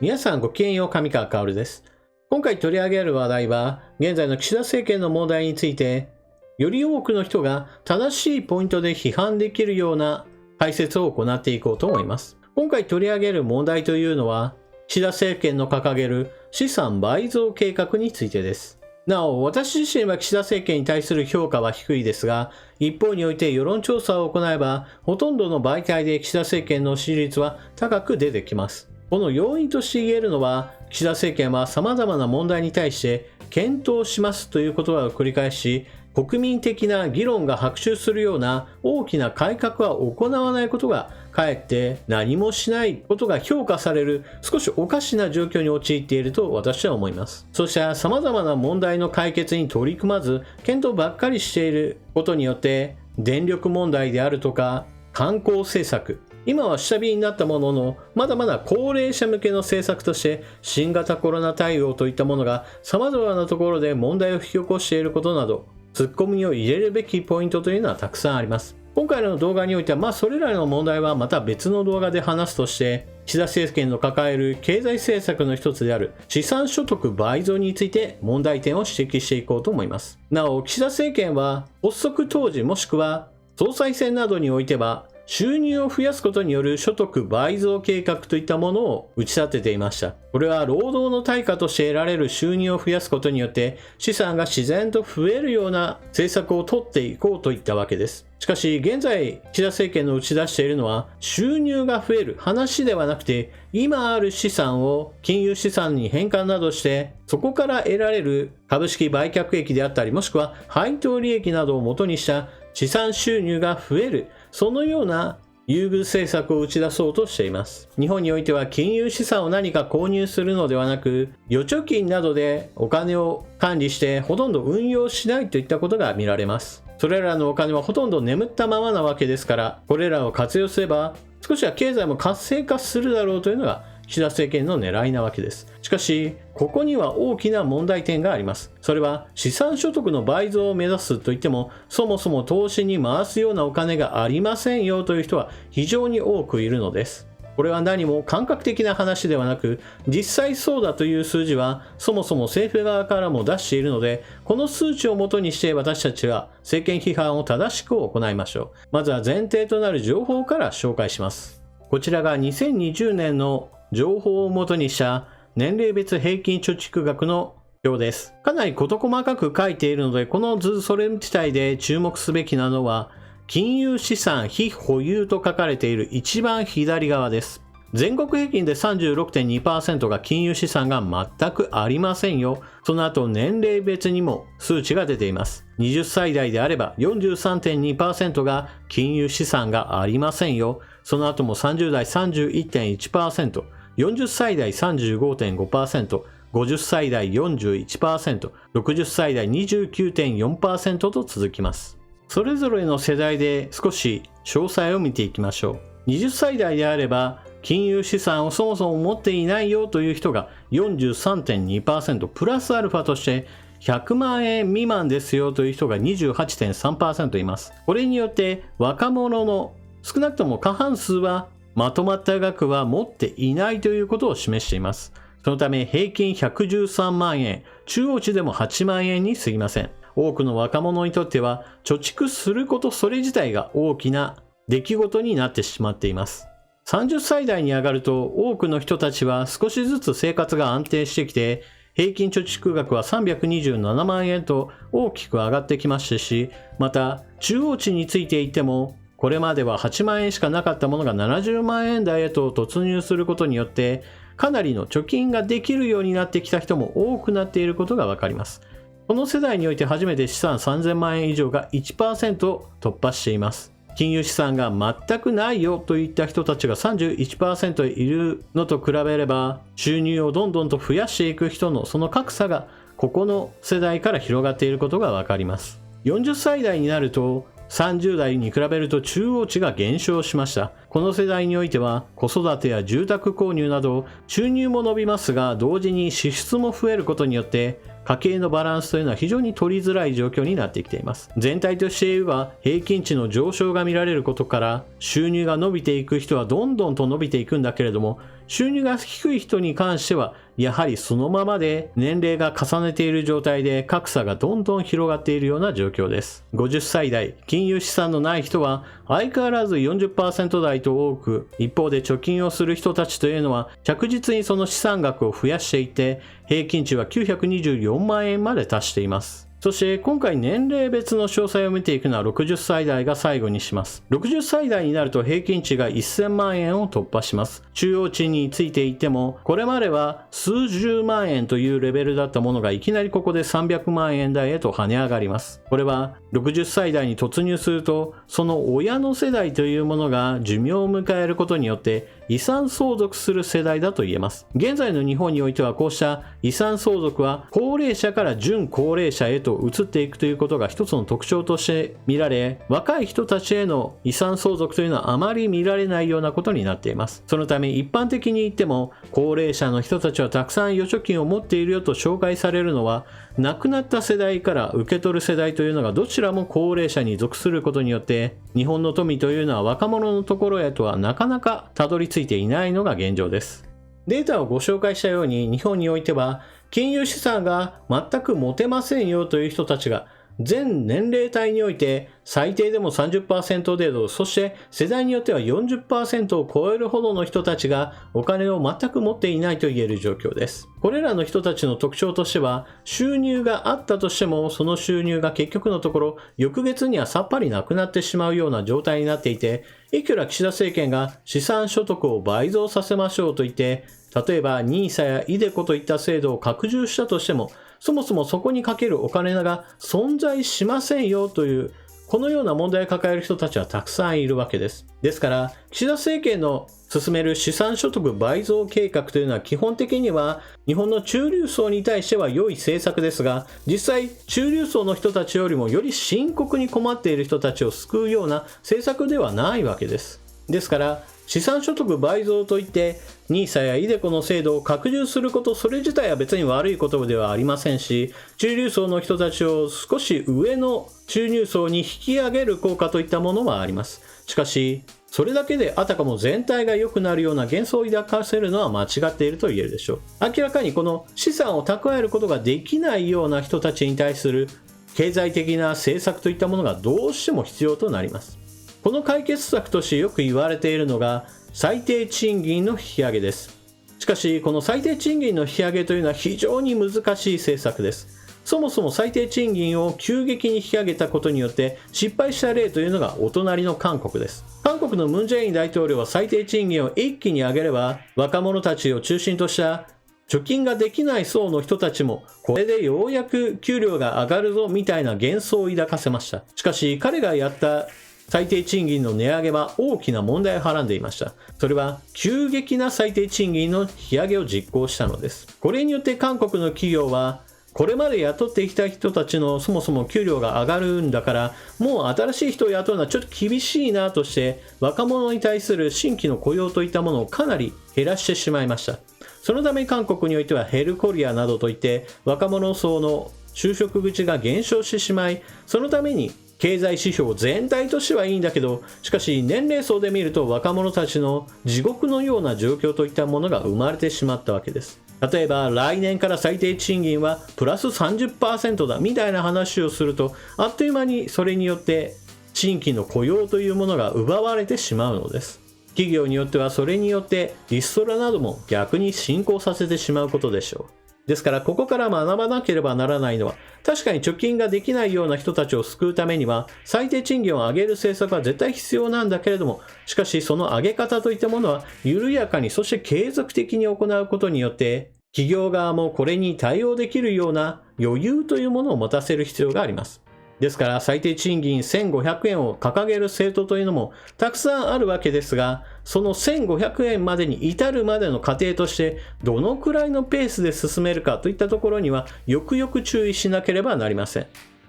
皆さんごきげんよう、上川薫です。今回取り上げる話題は、現在の岸田政権の問題について、より多くの人が正しいポイントで批判できるような解説を行っていこうと思います。今回取り上げる問題というのは、岸田政権の掲げる資産倍増計画についてです。なお、私自身は岸田政権に対する評価は低いですが、一方において世論調査を行えば、ほとんどの媒体で岸田政権の支持率は高く出てきます。この要因として言えるのは、岸田政権は様々な問題に対して検討しますという言葉を繰り返し、国民的な議論が白昼するような大きな改革は行わないことが、かえって何もしないことが評価される少しおかしな状況に陥っていると私は思います。そして様々な問題の解決に取り組まず、検討ばっかりしていることによって、電力問題であるとか、観光政策、今は下火になったものの、まだまだ高齢者向けの政策として新型コロナ対応といったものが様々なところで問題を引き起こしていることなど、ツッコミを入れるべきポイントというのはたくさんあります。今回の動画においては、それらの問題はまた別の動画で話すとして、岸田政権の抱える経済政策の一つである資産所得倍増について問題点を指摘していこうと思います。なお、岸田政権は発足当時もしくは総裁選などにおいては、収入を増やすことによる所得倍増計画といったものを打ち立てていました。これは労働の対価として得られる収入を増やすことによって資産が自然と増えるような政策を取っていこうといったわけです。しかし現在岸田政権の打ち出しているのは収入が増える話ではなくて、今ある資産を金融資産に変換などしてそこから得られる株式売却益であったり、もしくは配当利益などを元にした資産収入が増える、そのような優遇政策を打ち出そうとしています。日本においては金融資産を何か購入するのではなく、預貯金などでお金を管理してほとんど運用しないといったことが見られます。それらのお金はほとんど眠ったままなわけですから、これらを活用すれば少しは経済も活性化するだろうというのが岸田政権の狙いなわけです。しかし、ここには大きな問題点があります。それは資産所得の倍増を目指すといっても、そもそも投資に回すようなお金がありませんよという人は非常に多くいるのです。これは何も感覚的な話ではなく、実際そうだという数字はそもそも政府側からも出しているので、この数値をもとにして私たちは政権批判を正しく行いましょう。まずは前提となる情報から紹介します。こちらが2020年の情報をもとにした年齢別平均貯蓄額の表です。かなり事細かく書いているので、この図それ自体で注目すべきなのは、金融資産非保有と書かれている一番左側です。全国平均で 36.2% が金融資産が全くありませんよ。その後年齢別にも数値が出ています。20歳代であれば 43.2% が金融資産がありませんよ。その後も30代 31.1%、40歳代 35.5%、50歳代 41%、60歳代 29.4% と続きます。それぞれの世代で少し詳細を見ていきましょう。20歳代であれば、金融資産をそもそも持っていないよという人が 43.2%、プラスアルファとして100万円未満ですよという人が 28.3% います。これによって若者の少なくとも過半数はまとまった額は持っていないということを示しています。そのため平均113万円、中央値でも8万円に過ぎません。多くの若者にとっては貯蓄することそれ自体が大きな出来事になってしまっています。30歳代に上がると多くの人たちは少しずつ生活が安定してきて、平均貯蓄額は327万円と大きく上がってきましたし、また中央値についていても、これまでは8万円しかなかったものが70万円台へと突入することによって、かなりの貯金ができるようになってきた人も多くなっていることがわかります。この世代において初めて資産3000万円以上が 1% 突破しています。金融資産が全くないよといった人たちが 31% いるのと比べれば、収入をどんどんと増やしていく人のその格差がここの世代から広がっていることがわかります。40歳代になると30代に比べると中央値が減少しました。この世代においては子育てや住宅購入など収入も伸びますが、同時に支出も増えることによって家計のバランスというのは非常に取りづらい状況になってきています。全体として言えば平均値の上昇が見られることから、収入が伸びていく人はどんどんと伸びていくんだけれども、収入が低い人に関してはやはりそのままで年齢が重ねている状態で格差がどんどん広がっているような状況です。50歳代金融資産のない人は相変わらず 40% 台と多く、一方で貯金をする人たちというのは着実にその資産額を増やしていて、平均値は924万円まで達しています。そして今回年齢別の詳細を見ていくのは60歳代が最後にします。60歳代になると平均値が1000万円を突破します。中央値についていても、これまでは数十万円というレベルだったものがいきなりここで300万円台へと跳ね上がります。これは60歳代に突入すると、その親の世代というものが寿命を迎えることによって遺産相続する世代だと言えます。現在の日本においてはこうした遺産相続は高齢者から準高齢者へと移っていくということが一つの特徴として見られ、若い人たちへの遺産相続というのはあまり見られないようなことになっています。そのため一般的に言っても、高齢者の人たちはたくさん預貯金を持っているよと紹介されるのは、亡くなった世代から受け取る世代というのがどちらも高齢者に属することによって、日本の富というのは若者のところへとはなかなかたどり着いていないのが現状です。データをご紹介したように、日本においては金融資産が全く持てませんよという人たちが全年齢帯において最低でも 30% 程度、そして世代によっては 40% を超えるほどの人たちがお金を全く持っていないと言える状況です。これらの人たちの特徴としては、収入があったとしてもその収入が結局のところ翌月にはさっぱりなくなってしまうような状態になっていて、いくら岸田政権が資産所得を倍増させましょうと言って、例えば NISA やiDeCoといった制度を拡充したとしても、そもそもそこにかけるお金が存在しませんよという、このような問題を抱える人たちはたくさんいるわけです。ですから、岸田政権の進める資産所得倍増計画というのは基本的には日本の中流層に対しては良い政策ですが、実際中流層の人たちよりもより深刻に困っている人たちを救うような政策ではないわけです。ですから、資産所得倍増といって NISA やiDeCoの制度を拡充すること、それ自体は別に悪いことではありませんし、中流層の人たちを少し上の中流層に引き上げる効果といったものはあります。しかしそれだけであたかも全体が良くなるような幻想を抱かせるのは間違っていると言えるでしょう。明らかにこの資産を蓄えることができないような人たちに対する経済的な政策といったものがどうしても必要となります。この解決策としてよく言われているのが最低賃金の引き上げです。しかしこの最低賃金の引き上げというのは非常に難しい政策です。そもそも最低賃金を急激に引き上げたことによって失敗した例というのがお隣の韓国です。韓国のムン・ジェイン大統領は最低賃金を一気に上げれば若者たちを中心とした貯金ができない層の人たちもこれでようやく給料が上がるぞみたいな幻想を抱かせました。しかし彼がやった最低賃金の値上げは大きな問題をはらんでいました。それは急激な最低賃金の引き上げを実行したのです。これによって韓国の企業はこれまで雇ってきた人たちのそもそも給料が上がるんだから、もう新しい人を雇うのはちょっと厳しいなとして若者に対する新規の雇用といったものをかなり減らしてしまいました。そのため韓国においてはヘルコリアなどといって若者層の就職口が減少してしまい、そのために経済指標全体としてはいいんだけど、しかし年齢層で見ると若者たちの地獄のような状況といったものが生まれてしまったわけです。例えば来年から最低賃金はプラス 30% だみたいな話をすると、あっという間にそれによって新規の雇用というものが奪われてしまうのです。企業によってはそれによってリストラなども逆に進行させてしまうことでしょう。ですからここから学ばなければならないのは、確かに貯金ができないような人たちを救うためには最低賃金を上げる政策は絶対必要なんだけれども、しかしその上げ方といったものは緩やかに、そして継続的に行うことによって企業側もこれに対応できるような余裕というものを持たせる必要があります。ですから最低賃金1500円を掲げる政党というのもたくさんあるわけですが、その1500円までに至るまでの過程としてどのくらいのペースで進めるかといったところにはよくよく注意しなければなりません。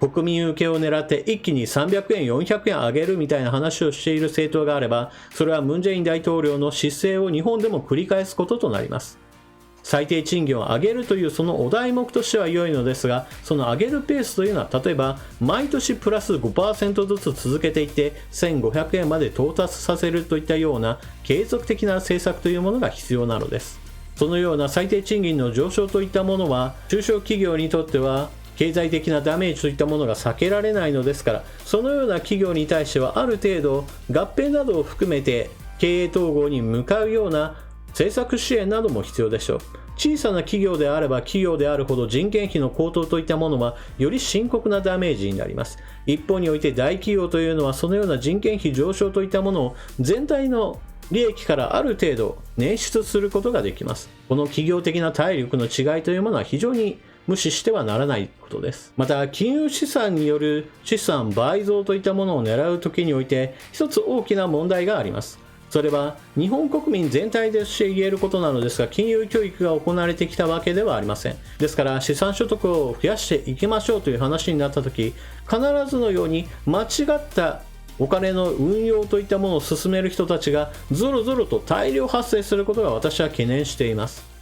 国民受けを狙って一気に300円、400円上げるみたいな話をしている政党があれば、それはムン・ジェイン大統領の姿勢を日本でも繰り返すこととなります。最低賃金を上げるというそのお題目としては良いのですが、その上げるペースというのは、例えば毎年プラス 5% ずつ続けていって1500円まで到達させるといったような継続的な政策というものが必要なのです。そのような最低賃金の上昇といったものは、中小企業にとっては経済的なダメージといったものが避けられないのですから、そのような企業に対してはある程度合併などを含めて経営統合に向かうような政策支援なども必要でしょう。小さな企業であれば企業であるほど人件費の高騰といったものはより深刻なダメージになります。一方において大企業というのはそのような人件費上昇といったものを全体の利益からある程度捻出することができます。この企業的な体力の違いというものは非常に無視してはならないことです。また、金融資産による資産倍増といったものを狙うときにおいて、一つ大きな問題があります。それは日本国民全体でして言えることなのですが、金融教育が行われてきたわけではありません。ですから資産所得を増やしていきましょうという話になった時、必ずのように間違ったお金の運用といったものを進める人たちがぞろぞろと大量発生することが私は懸念しています。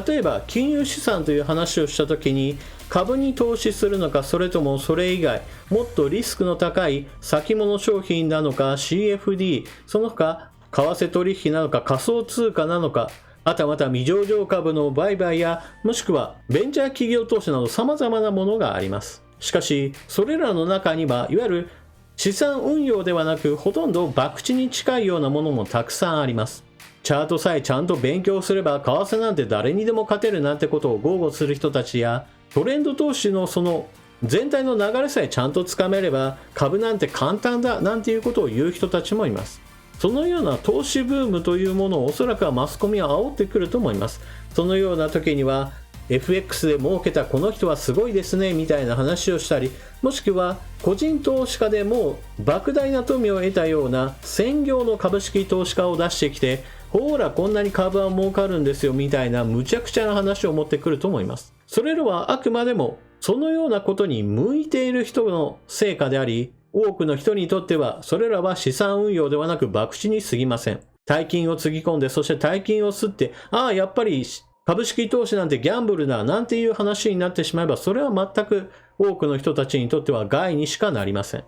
例えば金融資産という話をした時に、株に投資するのか、それともそれ以外もっとリスクの高い先物商品なのか、 CFD、 その他為替取引なのか、仮想通貨なのか、あとはまた未上場株の売買や、もしくはベンチャー企業投資など様々なものがあります。しかしそれらの中にはいわゆる資産運用ではなく、ほとんど博打に近いようなものもたくさんあります。チャートさえちゃんと勉強すれば為替なんて誰にでも勝てるなんてことを豪語する人たちや、トレンド投資のその全体の流れさえちゃんとつかめれば株なんて簡単だなんていうことを言う人たちもいます。そのような投資ブームというものをおそらくはマスコミは煽ってくると思います。そのような時には FX で儲けたこの人はすごいですねみたいな話をしたり、もしくは個人投資家でもう莫大な富を得たような専業の株式投資家を出してきて、ほらこんなに株は儲かるんですよみたいな無茶苦茶な話を持ってくると思います。それらはあくまでもそのようなことに向いている人の成果であり、多くの人にとってはそれらは資産運用ではなく博打に過ぎません。大金をつぎ込んで、そして大金を吸って、ああやっぱり株式投資なんてギャンブルだなんていう話になってしまえば、それは全く多くの人たちにとっては害にしかなりません。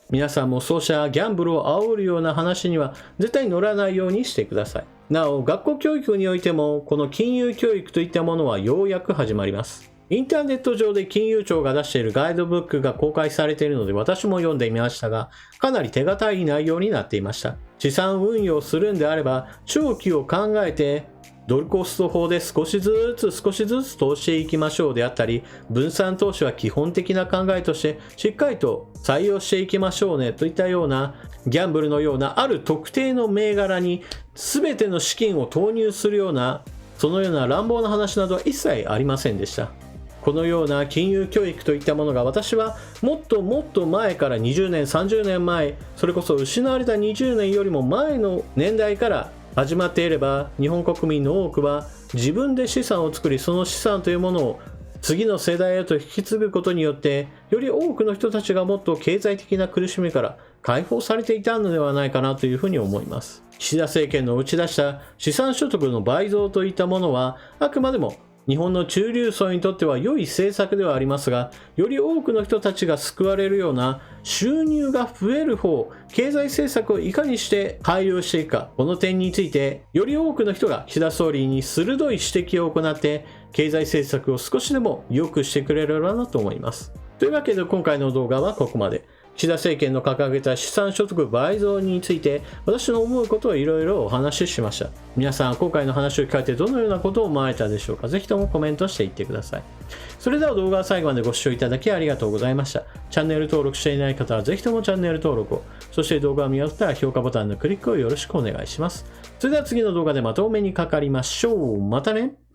皆さんもそうしたギャンブルを煽るような話には絶対乗らないようにしてください。なお、学校教育においてもこの金融教育といったものはようやく始まります。インターネット上で金融庁が出しているガイドブックが公開されているので私も読んでみましたが、かなり手堅い内容になっていました。資産運用するんであれば長期を考えてドルコスト法で少しずつ投資していきましょうであったり、分散投資は基本的な考えとしてしっかりと採用していきましょうねといったような、ギャンブルのようなある特定の銘柄に全ての資金を投入するような、そのような乱暴な話などは一切ありませんでした。このような金融教育といったものが私はもっともっと前から20年30年前、それこそ失われた20年よりも前の年代から始まっていれば、日本国民の多くは自分で資産を作り、その資産というものを次の世代へと引き継ぐことによって、より多くの人たちがもっと経済的な苦しみから解放されていたのではないかなというふうに思います。岸田政権の打ち出した資産所得の倍増といったものは、あくまでも日本の中流層にとっては良い政策ではありますが、より多くの人たちが救われるような収入が増える方、経済政策をいかにして改良していくか、この点についてより多くの人が岸田総理に鋭い指摘を行って経済政策を少しでも良くしてくれればなと思います。というわけで今回の動画はここまで。岸田政権の掲げた資産所得倍増について私の思うことをいろいろお話ししました。皆さん今回の話を聞かれてどのようなことを思われたでしょうか。ぜひともコメントしていってください。それでは動画は最後までご視聴いただきありがとうございました。チャンネル登録していない方はぜひともチャンネル登録を、そして動画を見終わったら評価ボタンのクリックをよろしくお願いします。それでは次の動画でまたお目にかかりましょう。またね。